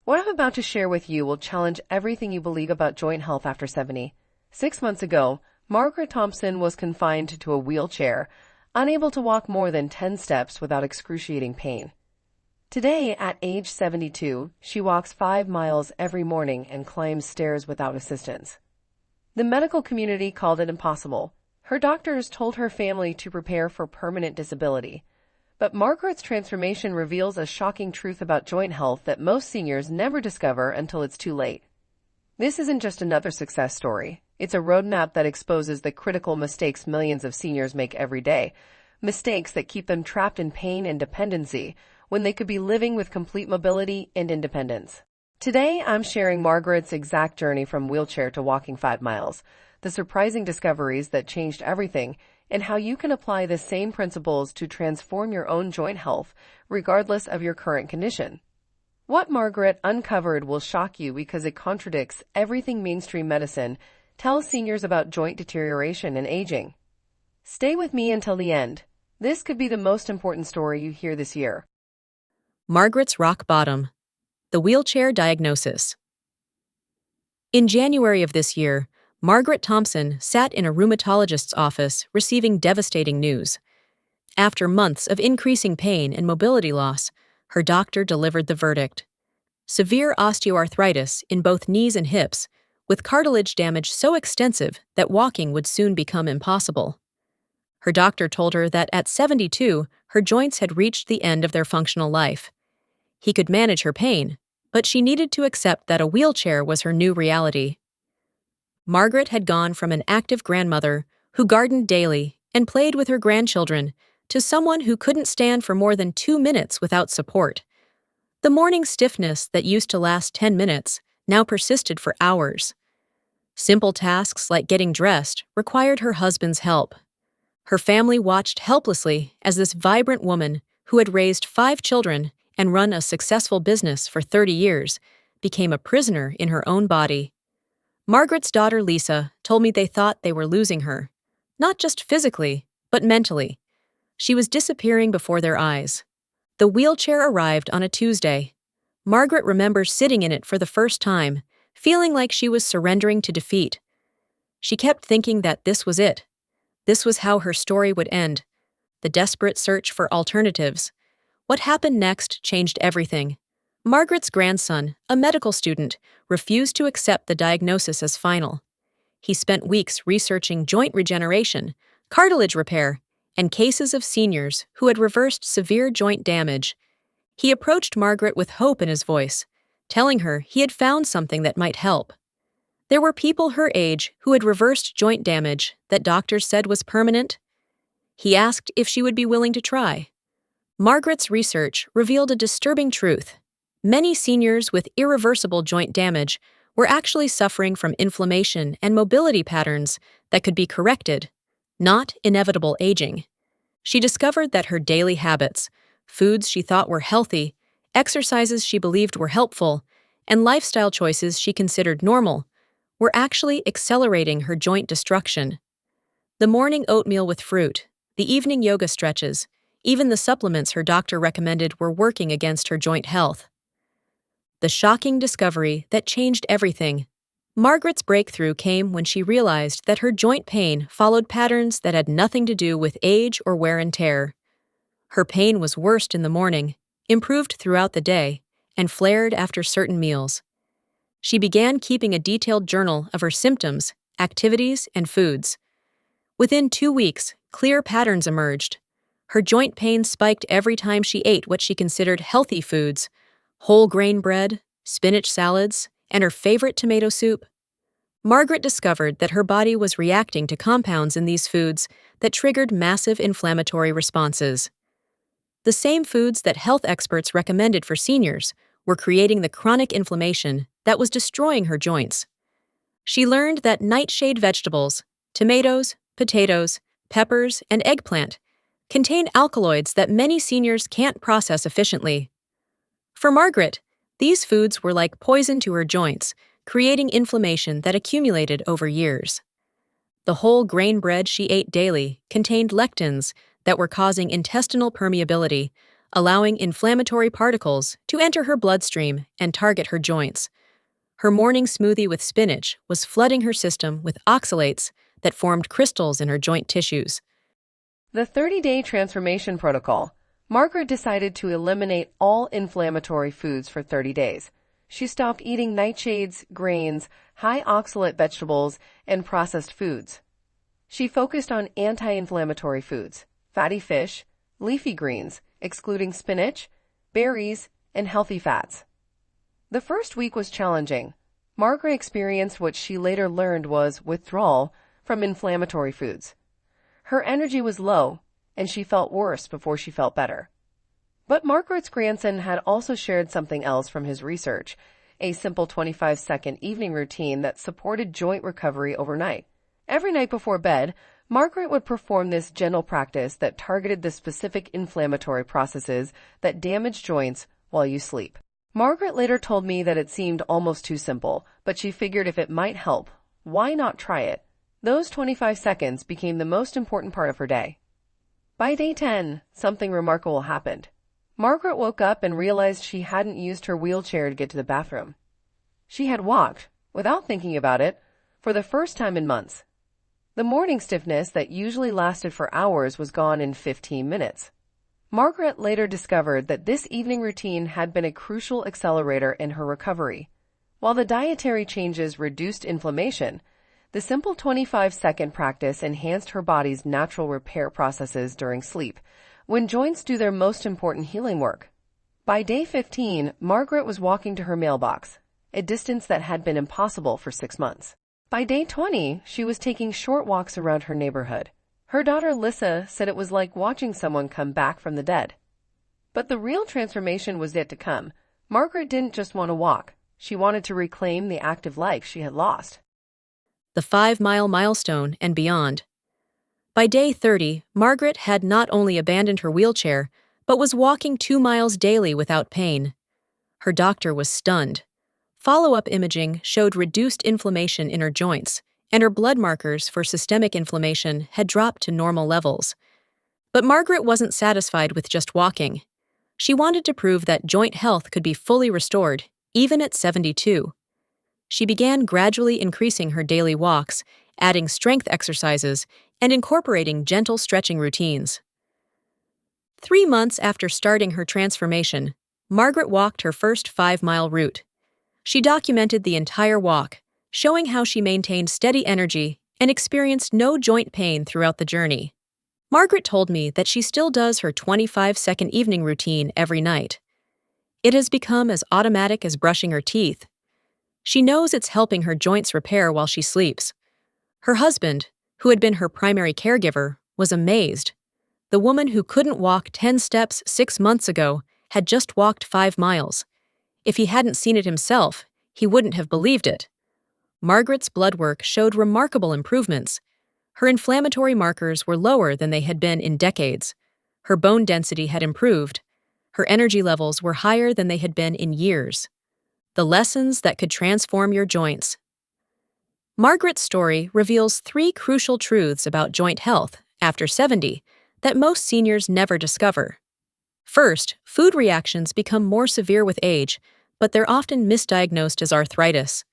What I'm about to share with you will challenge everything you believe about joint health after 70. 6 months ago, Margaret Thompson was confined to a wheelchair, unable to walk more than 10 steps without excruciating pain. Today, at age 72, she walks 5 miles every morning and climbs stairs without assistance. The medical community called it impossible. Her doctors told her family to prepare for permanent disability. But Margaret's transformation reveals a shocking truth about joint health that most seniors never discover until it's too late. This isn't just another success story. It's a roadmap that exposes the critical mistakes millions of seniors make every day, mistakes that keep them trapped in pain and dependency when they could be living with complete mobility and independence. Today, I'm sharing Margaret's exact journey from wheelchair to walking 5 miles, the surprising discoveries that changed everything, and how you can apply the same principles to transform your own joint health, regardless of your current condition. What Margaret uncovered will shock you because it contradicts everything mainstream medicine tells seniors about joint deterioration and aging. Stay with me until the end. This could be the most important story you hear this year. Margaret's rock bottom. The wheelchair diagnosis. In January of this year, Margaret Thompson sat in a rheumatologist's office receiving devastating news. After months of increasing pain and mobility loss, her doctor delivered the verdict: severe osteoarthritis in both knees and hips, with cartilage damage so extensive that walking would soon become impossible. Her doctor told her that at 72, her joints had reached the end of their functional life. He could manage her pain, but she needed to accept that a wheelchair was her new reality. Margaret had gone from an active grandmother who gardened daily and played with her grandchildren to someone who couldn't stand for more than 2 minutes without support. The morning stiffness that used to last 10 minutes now persisted for hours. Simple tasks like getting dressed required her husband's help. Her family watched helplessly as this vibrant woman, who had raised 5 children and run a successful business for 30 years, became a prisoner in her own body. Margaret's daughter Lisa told me they thought they were losing her, not just physically, but mentally. She was disappearing before their eyes. The wheelchair arrived on a Tuesday. Margaret remembers sitting in it for the first time, feeling like she was surrendering to defeat. She kept thinking that this was it. This was how her story would end. The desperate search for alternatives. What happened next changed everything. Margaret's grandson, a medical student, refused to accept the diagnosis as final. He spent weeks researching joint regeneration, cartilage repair, and cases of seniors who had reversed severe joint damage. He approached Margaret with hope in his voice, telling her he had found something that might help. There were people her age who had reversed joint damage that doctors said was permanent. He asked if she would be willing to try. Margaret's research revealed a disturbing truth. Many seniors with irreversible joint damage were actually suffering from inflammation and mobility patterns that could be corrected, not inevitable aging. She discovered that her daily habits, foods she thought were healthy, exercises she believed were helpful, and lifestyle choices she considered normal, were actually accelerating her joint destruction. The morning oatmeal with fruit, the evening yoga stretches, even the supplements her doctor recommended were working against her joint health. The shocking discovery that changed everything. Margaret's breakthrough came when she realized that her joint pain followed patterns that had nothing to do with age or wear and tear. Her pain was worst in the morning, improved throughout the day, and flared after certain meals. She began keeping a detailed journal of her symptoms, activities, and foods. Within 2 weeks, clear patterns emerged. Her joint pain spiked every time she ate what she considered healthy foods: whole grain bread, spinach salads, and her favorite tomato soup. Margaret discovered that her body was reacting to compounds in these foods that triggered massive inflammatory responses. The same foods that health experts recommended for seniors were creating the chronic inflammation that was destroying her joints. She learned that nightshade vegetables, tomatoes, potatoes, peppers, and eggplant contain alkaloids that many seniors can't process efficiently. For Margaret, these foods were like poison to her joints, creating inflammation that accumulated over years. The whole grain bread she ate daily contained lectins that were causing intestinal permeability, allowing inflammatory particles to enter her bloodstream and target her joints. Her morning smoothie with spinach was flooding her system with oxalates that formed crystals in her joint tissues. The 30-day transformation protocol. Margaret decided to eliminate all inflammatory foods for 30 days. She stopped eating nightshades, grains, high oxalate vegetables, and processed foods. She focused on anti-inflammatory foods, fatty fish, leafy greens, excluding spinach, berries, and healthy fats. The first week was challenging. Margaret experienced what she later learned was withdrawal from inflammatory foods. Her energy was low, and she felt worse before she felt better. But Margaret's grandson had also shared something else from his research, a simple 25-second evening routine that supported joint recovery overnight. Every night before bed, Margaret would perform this gentle practice that targeted the specific inflammatory processes that damage joints while you sleep. Margaret later told me that it seemed almost too simple, but she figured if it might help, why not try it? Those 25 seconds became the most important part of her day. By day 10, something remarkable happened. Margaret woke up and realized she hadn't used her wheelchair to get to the bathroom. She had walked, without thinking about it, for the first time in months. The morning stiffness that usually lasted for hours was gone in 15 minutes. Margaret later discovered that this evening routine had been a crucial accelerator in her recovery. While the dietary changes reduced inflammation, the simple 25-second practice enhanced her body's natural repair processes during sleep, when joints do their most important healing work. By day 15, Margaret was walking to her mailbox, a distance that had been impossible for 6 months. By day 20, she was taking short walks around her neighborhood. Her daughter Lissa said it was like watching someone come back from the dead. But the real transformation was yet to come. Margaret didn't just want to walk. She wanted to reclaim the active life she had lost. The 5-mile milestone and beyond. By day 30, Margaret had not only abandoned her wheelchair, but was walking 2 miles daily without pain. Her doctor was stunned. Follow-up imaging showed reduced inflammation in her joints, and her blood markers for systemic inflammation had dropped to normal levels. But Margaret wasn't satisfied with just walking. She wanted to prove that joint health could be fully restored, even at 72. She began gradually increasing her daily walks, adding strength exercises, and incorporating gentle stretching routines. 3 months after starting her transformation, Margaret walked her first 5-mile route. She documented the entire walk, showing how she maintained steady energy and experienced no joint pain throughout the journey. Margaret told me that she still does her 25-second evening routine every night. It has become as automatic as brushing her teeth. She knows it's helping her joints repair while she sleeps. Her husband, who had been her primary caregiver, was amazed. The woman who couldn't walk 10 steps 6 months ago had just walked 5 miles. If he hadn't seen it himself, he wouldn't have believed it. Margaret's blood work showed remarkable improvements. Her inflammatory markers were lower than they had been in decades. Her bone density had improved. Her energy levels were higher than they had been in years. The lessons that could transform your joints. Margaret's story reveals 3 crucial truths about joint health after 70 that most seniors never discover. First, food reactions become more severe with age, but they're often misdiagnosed as arthritis.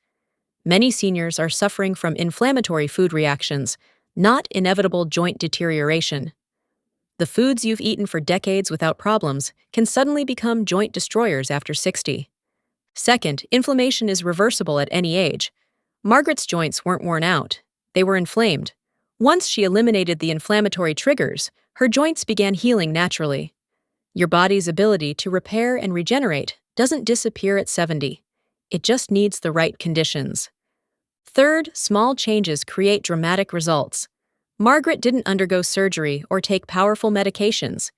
Many seniors are suffering from inflammatory food reactions, not inevitable joint deterioration. The foods you've eaten for decades without problems can suddenly become joint destroyers after 60. Second, inflammation is reversible at any age. Margaret's joints weren't worn out. They were inflamed. Once she eliminated the inflammatory triggers, her joints began healing naturally. Your body's ability to repair and regenerate doesn't disappear at 70. It just needs the right conditions. Third, small changes create dramatic results. Margaret didn't undergo surgery or take powerful medications.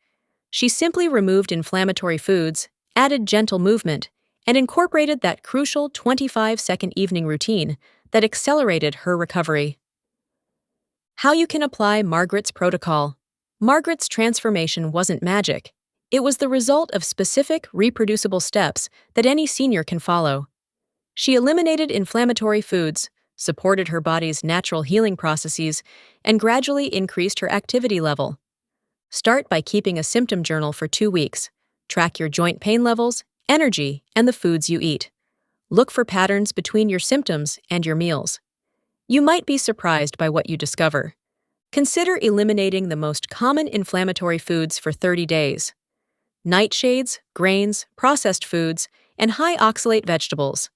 She simply removed inflammatory foods, added gentle movement, and incorporated that crucial 25-second evening routine that accelerated her recovery. How you can apply Margaret's protocol. Margaret's transformation wasn't magic. It was the result of specific, reproducible steps that any senior can follow. She eliminated inflammatory foods, supported her body's natural healing processes, and gradually increased her activity level. Start by keeping a symptom journal for 2 weeks. Track your joint pain levels, energy, and the foods you eat. Look for patterns between your symptoms and your meals. You might be surprised by what you discover. Consider eliminating the most common inflammatory foods for 30 days. Nightshades, grains, processed foods, and high oxalate vegetables.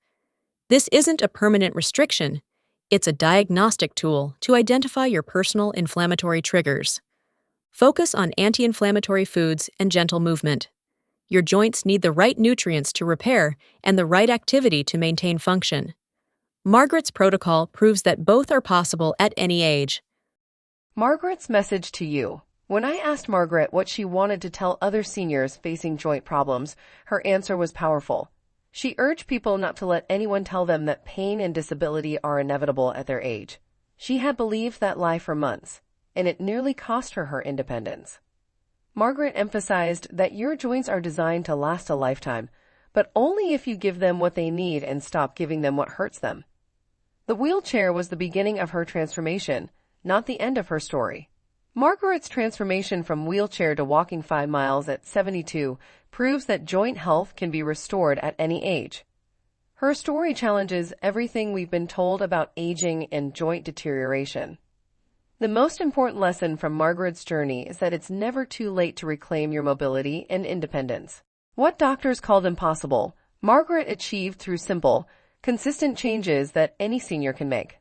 This isn't a permanent restriction. It's a diagnostic tool to identify your personal inflammatory triggers. Focus on anti-inflammatory foods and gentle movement. Your joints need the right nutrients to repair and the right activity to maintain function. Margaret's protocol proves that both are possible at any age. Margaret's message to you. When I asked Margaret what she wanted to tell other seniors facing joint problems, her answer was powerful. She urged people not to let anyone tell them that pain and disability are inevitable at their age. She had believed that lie for months, and it nearly cost her her independence. Margaret emphasized that your joints are designed to last a lifetime, but only if you give them what they need and stop giving them what hurts them. The wheelchair was the beginning of her transformation, not the end of her story. Margaret's transformation from wheelchair to walking 5 miles at 72 proves that joint health can be restored at any age. Her story challenges everything we've been told about aging and joint deterioration. The most important lesson from Margaret's journey is that it's never too late to reclaim your mobility and independence. What doctors called impossible, Margaret achieved through simple, consistent changes that any senior can make.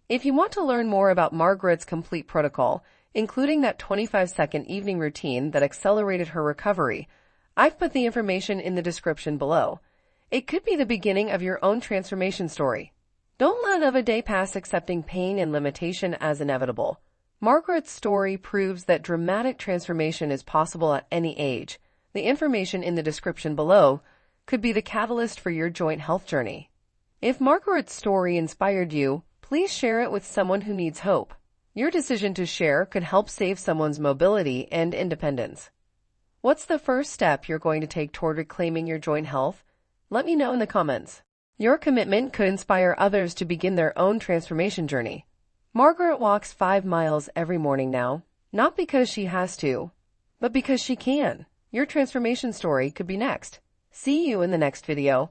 If you want to learn more about Margaret's complete protocol, including that 25-second evening routine that accelerated her recovery, I've put the information in the description below. It could be the beginning of your own transformation story. Don't let another day pass accepting pain and limitation as inevitable. Margaret's story proves that dramatic transformation is possible at any age. The information in the description below could be the catalyst for your joint health journey. If Margaret's story inspired you, please share it with someone who needs hope. Your decision to share could help save someone's mobility and independence. What's the first step you're going to take toward reclaiming your joint health? Let me know in the comments. Your commitment could inspire others to begin their own transformation journey. Margaret walks 5 miles every morning now, not because she has to, but because she can. Your transformation story could be next. See you in the next video.